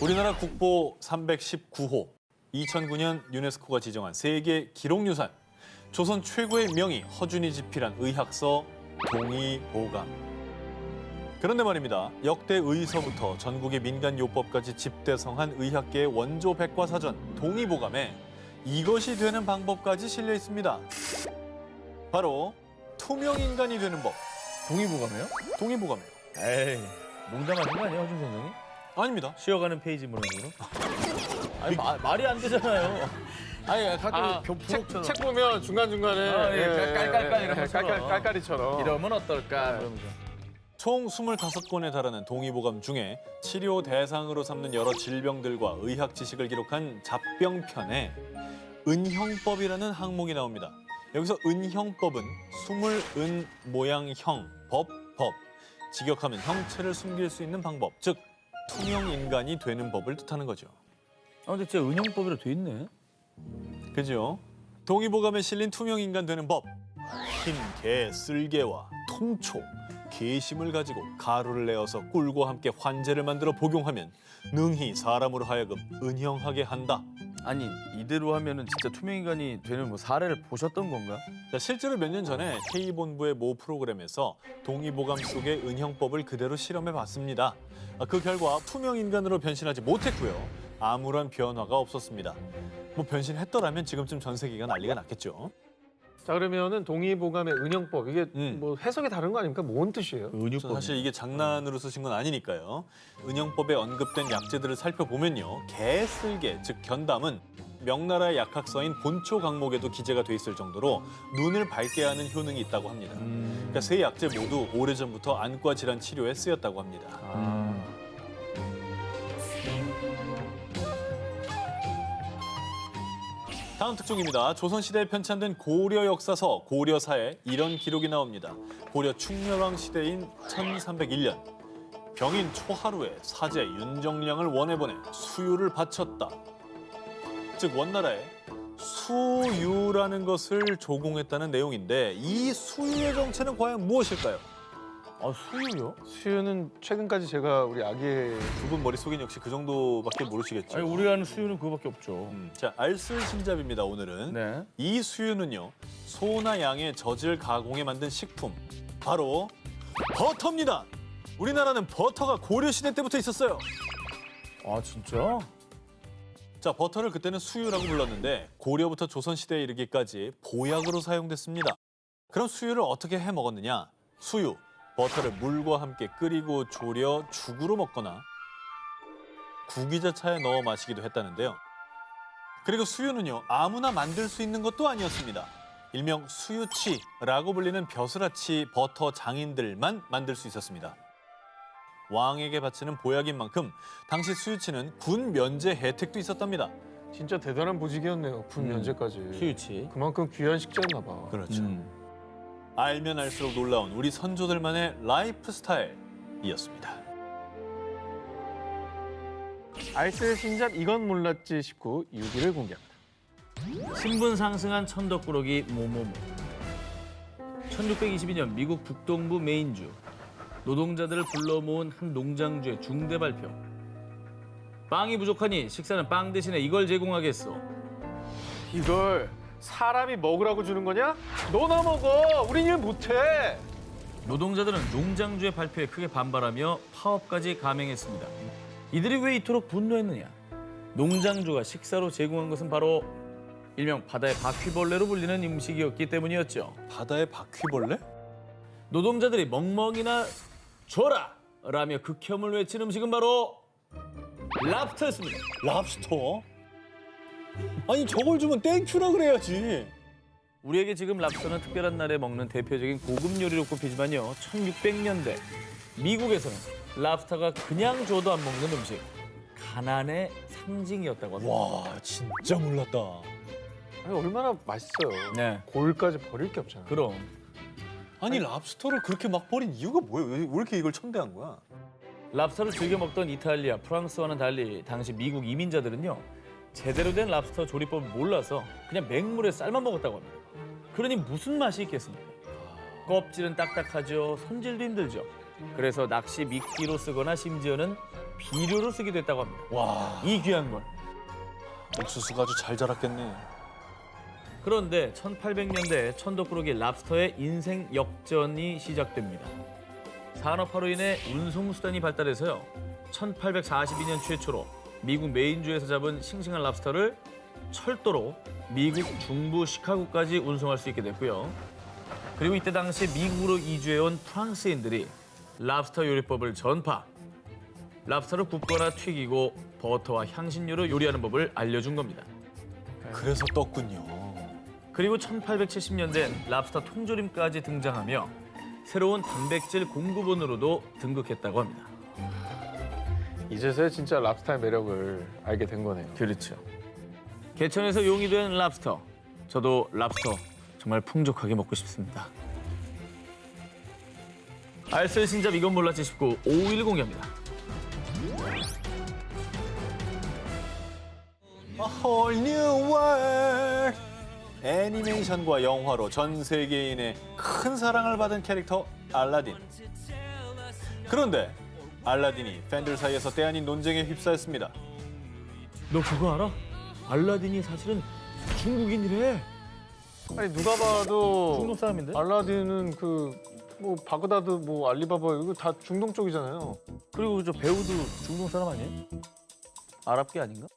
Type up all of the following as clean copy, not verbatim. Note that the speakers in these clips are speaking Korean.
우리나라 국보 319호, 2009년 유네스코가 지정한 세계 기록유산, 조선 최고의 명의 허준이 집필한 의학서 동의보감. 그런데 말입니다. 역대 의서부터 전국의 민간요법까지 집대성한 의학계의 원조 백과사전 동의보감에 이것이 되는 방법까지 실려 있습니다. 바로 투명인간이 되는 법. 동의보감이요? 동의보감이에요. 에이, 농담하신 거 아니에요, 허준 선생님? 아닙니다. 쉬어가는 페이지 모양으로? 아니, 말이 안 되잖아요. 아니, 가끔 부록처럼. 책 보면 중간중간에 깔깔깔 이런 것처럼. 깔깔이처럼. 이러면 어떨까? 이러면서. 총 25건에 달하는 동의보감 중에 치료 대상으로 삼는 여러 질병들과 의학 지식을 기록한 잡병편에 은형법이라는 항목이 나옵니다. 여기서 은형법은 숨을 은 모양형, 법. 직역하면 형체를 숨길 수 있는 방법, 즉 투명 인간이 되는 법을 뜻하는 거죠. 아, 근데 진짜 은형법이라 돼 있네. 그죠? 동의보감에 실린 투명 인간 되는 법. 흰 개, 쓸개와 통초, 개심을 가지고 가루를 내어서 꿀과 함께 환제를 만들어 복용하면 능히 사람으로 하여금 은형하게 한다. 아니, 이대로 하면은 진짜 투명인간이 되는 뭐 사례를 보셨던 건가? 자, 실제로 몇 년 전에 K본부의 모 프로그램에서 동의보감 속의 은형법을 그대로 실험해 봤습니다. 그 결과 투명 인간으로 변신하지 못했고요. 아무런 변화가 없었습니다. 뭐 변신했더라면 지금쯤 전 세계가 난리가 났겠죠. 자, 그러면은 동의보감의 은형법, 이게 뭐 해석이 다른 거 아닙니까? 뭔 뜻이에요? 저는 사실 이게 장난으로 쓰신 건 아니니까요. 은형법에 언급된 약재들을 살펴보면요. 개쓸개, 즉 견담은 명나라의 약학서인 본초 강목에도 기재가 돼 있을 정도로 눈을 밝게 하는 효능이 있다고 합니다. 그러니까 세 약재 모두 오래전부터 안과 질환 치료에 쓰였다고 합니다. 다음 특종입니다. 조선시대에 편찬된 고려 역사서 고려사에 이런 기록이 나옵니다. 고려 충렬왕 시대인 1301년 병인 초하루에 사제 윤정량을 원에 보내 수유를 바쳤다. 즉 원나라에 수유라는 것을 조공했다는 내용인데 이 수유의 정체는 과연 무엇일까요? 아, 수유요? 수유는 최근까지 제가 우리 아기의 두 분 머릿속엔 역시 그 정도밖에 모르시겠죠. 아니, 우리가 아는 수유는 그거밖에 없죠. 자, 알쓸신잡입니다, 오늘은. 네. 이 수유는요, 소나 양의 젖을 가공해 만든 식품, 바로 버터입니다. 우리나라는 버터가 고려시대 때부터 있었어요. 아, 진짜? 자, 버터를 그때는 수유라고 불렀는데 고려부터 조선시대에 이르기까지 보약으로 사용됐습니다. 그럼 수유를 어떻게 해 먹었느냐? 수유, 버터를 물과 함께 끓이고 졸여 죽으로 먹거나 구기자차에 넣어 마시기도 했다는데요. 그리고 수유는요, 아무나 만들 수 있는 것도 아니었습니다. 일명 수유치라고 불리는 벼슬아치 버터 장인들만 만들 수 있었습니다. 왕에게 바치는 보약인 만큼 당시 수유치는 군 면제 혜택도 있었답니다. 진짜 대단한 보직이었네요. 군 면제까지. 수유치. 그만큼 귀한 식재였나 봐. 그렇죠. 알면 알수록 놀라운 우리 선조들만의 라이프 스타일이었습니다. 알쓸신잡 이건 몰랐지 싶고 6위를 공개합니다. 신분 상승한 천덕꾸러기 모모모. 1622년 미국 북동부 메인주. 노동자들을 불러 모은 한 농장주의 중대 발표. 빵이 부족하니 식사는 빵 대신에 이걸 제공하겠소. 이걸 사람이 먹으라고 주는 거냐? 너나 먹어. 우린 일 못해. 노동자들은 농장주의 발표에 크게 반발하며 파업까지 감행했습니다. 이들이 왜 이토록 분노했느냐? 농장주가 식사로 제공한 것은 바로 일명 바다의 바퀴벌레로 불리는 음식이었기 때문이었죠. 바다의 바퀴벌레? 노동자들이 멍멍이나 줘라! 라며 극혐을 외친 음식은 바로 랍스터였습니다. 랍스터? 아니 저걸 주면 땡큐라 그래야지. 우리에게 지금 랍스터는 특별한 날에 먹는 대표적인 고급 요리로 꼽히지만요. 1600년대 미국에서는 랍스터가 그냥 줘도 안 먹는 음식, 가난의 상징이었다고 합니다. 와 진짜 몰랐다. 아니, 얼마나 맛있어요. 네. 골까지 버릴 게 없잖아. 그럼 아니 랍스터를 그렇게 막 버린 이유가 뭐예요? 왜 이렇게 이걸 천대한 거야? 랍스터를 즐겨 먹던 이탈리아, 프랑스와는 달리 당시 미국 이민자들은요. 제대로 된 랍스터 조리법을 몰라서 그냥 맹물에 삶아 먹었다고 합니다. 그러니 무슨 맛이 있겠습니까? 껍질은 딱딱하죠. 손질도 힘들죠. 그래서 낚시 미끼로 쓰거나 심지어는 비료로 쓰기도 했다고 합니다. 와, 이 귀한 걸. 옥수수가 아주 잘 자랐겠네. 그런데 1800년대 천덕꾸러기 랍스터의 인생 역전이 시작됩니다. 산업화로 인해 운송수단이 발달해서요. 1842년 최초로 미국 메인주에서 잡은 싱싱한 랍스터를 철도로 미국 중부 시카고까지 운송할 수 있게 됐고요. 그리고 이때 당시 미국으로 이주해온 프랑스인들이 랍스터 요리법을 전파, 랍스터를 굽거나 튀기고 버터와 향신료로 요리하는 법을 알려준 겁니다. 그래서 떴군요. 그리고 1870년대엔 랍스터 통조림까지 등장하며 새로운 단백질 공급원으로도 등극했다고 합니다. 이제서야 진짜 랍스타의 매력을 알게 된 거네요. 그렇죠. 개천에서 용이 된 랍스터. 저도 랍스터 정말 풍족하게 먹고 싶습니다. 알쓸 신잡 이건 몰랐지 싶고 5일 공개합니다. A whole new world. 애니메이션과 영화로 전 세계인의 큰 사랑을 받은 캐릭터 알라딘. 그런데 알라딘이 팬들 사이에서 때 아닌 논쟁에 휩싸였습니다. 너 그거 알아? 알라딘이 사실은 중국인이래. 아니 누가 봐도 중동 사람인데? 알라딘은 뭐 바그다드 뭐 알리바바 이거 다 중동 쪽이잖아요. 그리고 저 배우도 중동 사람 아니에요? 아랍계 아닌가?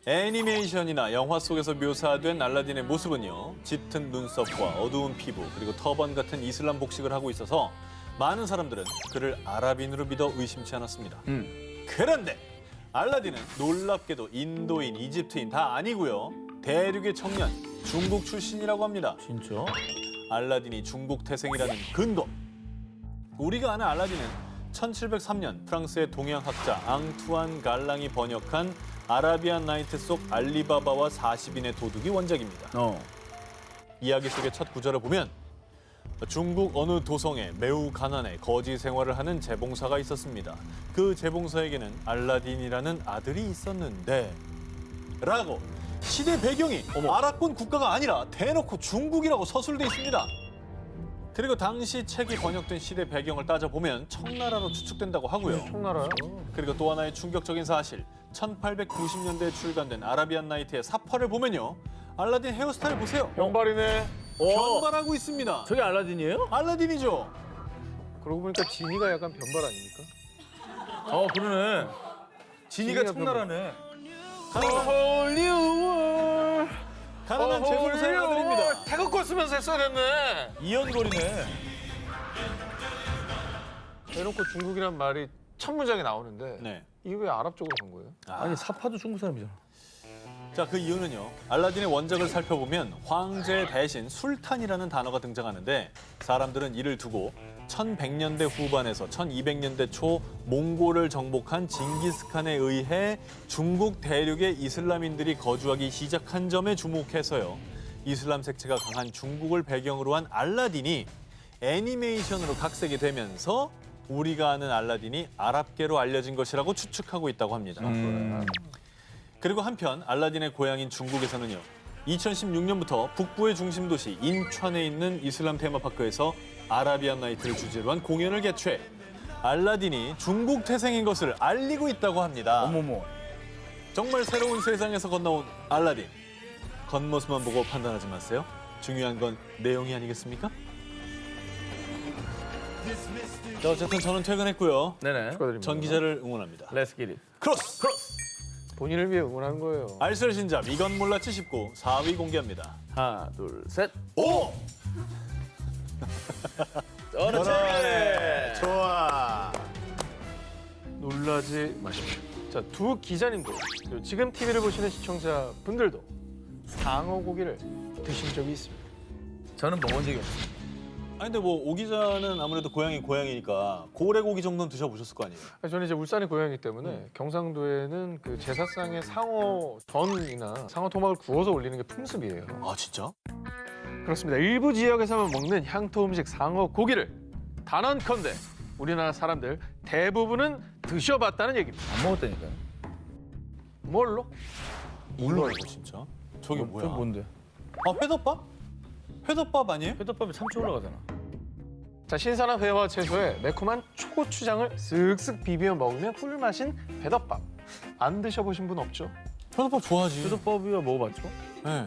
애니메이션이나 영화 속에서 묘사된 알라딘의 모습은요. 짙은 눈썹과 어두운 피부 그리고 터번 같은 이슬람 복식을 하고 있어서 많은 사람들은 그를 아랍인으로 믿어 의심치 않았습니다. 그런데 알라딘은 놀랍게도 인도인, 이집트인 다 아니고요. 대륙의 청년, 중국 출신이라고 합니다. 진짜? 알라딘이 중국 태생이라는 근거. 우리가 아는 알라딘은 1703년 프랑스의 동양학자 앙투안 갈랑이 번역한 아라비안 나이트 속 알리바바와 40인의 도둑이 원작입니다. 이야기 속의 첫 구절을 보면 중국 어느 도성에 매우 가난해 거지 생활을 하는 재봉사가 있었습니다. 그 재봉사에게는 알라딘이라는 아들이 있었는데 라고 시대 배경이 아랍권 국가가 아니라 대놓고 중국이라고 서술돼 있습니다. 그리고 당시 책이 번역된 시대 배경을 따져보면 청나라로 추측된다고 하고요. 청나라요? 그리고 또 하나의 충격적인 사실, 1890년대에 출간된 아라비안 나이트의 사파를 보면요. 알라딘 헤어스타일 보세요. 변발이네. 변발하고 있습니다. 저게 알라딘이에요? 알라딘이죠. 그러고 보니까 지니가 약간 변발 아닙니까? 그러네. 지니가 지니가 청나라네. 가난한 재봉사의 아들입니다. 태극권 쓰면서 했어야 됐네. 이연골이네. 대놓고 중국이란 말이 첫 문장에 나오는데 네. 이게 왜 아랍 쪽으로 간 거예요? 아니 사파도 중국 사람이잖아. 자, 그 이유는요. 알라딘의 원작을 살펴보면 황제 대신 술탄이라는 단어가 등장하는데 사람들은 이를 두고 1100년대 후반에서 1200년대 초 몽골을 정복한 징기스칸에 의해 중국 대륙의 이슬람인들이 거주하기 시작한 점에 주목해서요. 이슬람 색채가 강한 중국을 배경으로 한 알라딘이 애니메이션으로 각색이 되면서 우리가 아는 알라딘이 아랍계로 알려진 것이라고 추측하고 있다고 합니다. 그리고 한편 알라딘의 고향인 중국에서는요. 2016년부터 북부의 중심 도시 인천에 있는 이슬람 테마파크에서 아라비안 나이트를 주제로 한 공연을 개최. 알라딘이 중국 태생인 것을 알리고 있다고 합니다. 어머머. 정말 새로운 세상에서 건너온 알라딘. 겉모습만 보고 판단하지 마세요. 중요한 건 내용이 아니겠습니까? 자, 어쨌든 저는 퇴근했고요. 네네. 축하드립니다. 전 기자를 응원합니다. Let's get it. 크로스! 본인을 위해 응원하는 거예요. 알쓸 신잡 이건 몰랐지 싶고 4위 공개합니다. 하나, 둘, 셋. 오! 그렇지. 좋아. 놀라지 마십시오. 자, 두 기자님들 그리고 지금 TV를 보시는 시청자 분들도 상어 고기를 드신 적이 있습니다. 저는 먹은 적이 없어요. 아니 근데 뭐 오 기자는 아무래도 고향이니까 고래고기 정도는 드셔보셨을 거 아니에요? 저는 이제 울산이 고향이기 때문에 경상도에는 그 제사상에 상어 전이나 상어 토막을 구워서 올리는 게 풍습이에요. 아 진짜? 그렇습니다. 일부 지역에서만 먹는 향토 음식 상어 고기를 단언컨대 우리나라 사람들 대부분은 드셔봤다는 얘기입니다. 안 먹었다니까요. 뭘로? 몰라 이거 진짜. 저게 뭐야? 저게 뭔데? 아 회덮밥? 회덮밥 아니에요? 회덮밥에 참치 올라가잖아. 자, 신선한 회와 채소에 매콤한 초고추장을 쓱쓱 비벼 먹으면 꿀맛인 회덮밥. 안 드셔보신 분 없죠? 회덮밥 좋아하지. 수도법이야 먹어봤죠? 네.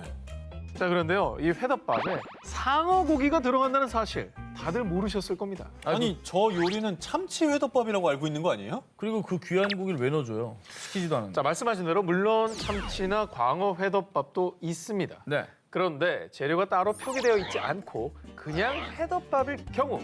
자, 그런데요, 이 회덮밥에 상어 고기가 들어간다는 사실 다들 모르셨을 겁니다. 아니 저 요리는 참치 회덮밥이라고 알고 있는 거 아니에요? 그리고 그 귀한 고기를 왜 넣어줘요? 시키지도 않은데. 자, 말씀하신 대로 물론 참치나 광어 회덮밥도 있습니다. 네. 그런데 재료가 따로 표기되어 있지 않고 그냥 회덮밥일 경우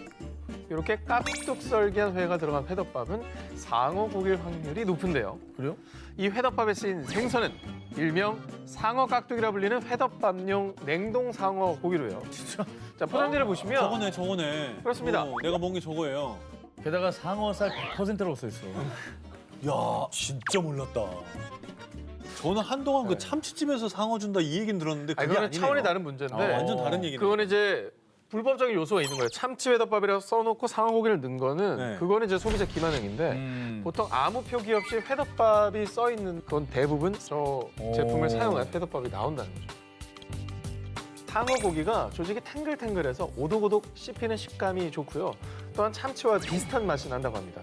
이렇게 깍둑 썰기한 회가 들어간 회덮밥은 상어 고기일 확률이 높은데요. 그래요? 이 회덮밥에 쓰인 생선은 일명 상어 깍둑이라 불리는 회덮밥용 냉동 상어 고기로요. 진짜? 자, 포장지를 보시면 저거네. 그렇습니다. 내가 먹은 게 저거예요. 게다가 상어살 100%라고 써 있어. 야, 진짜 몰랐다. 저는 한동안 그 참치집에서 상어 준다 이 얘기는 들었는데 그게 이거는 아니네요. 차원이 다른 문제인데 완전 다른 얘기네. 그거는 이제 불법적인 요소가 있는 거예요. 참치 회덮밥이라고 써놓고 상어 고기를 넣은 거는 네. 그거는 이제 소비자 기만행인데 보통 아무 표기 없이 회덮밥이 써 있는 건 대부분 저 제품을 사용한 회덮밥이 나온다는 거죠. 상어 고기가 조직이 탱글탱글해서 오독오독 씹히는 식감이 좋고요. 또한 참치와 비슷한 맛이 난다고 합니다.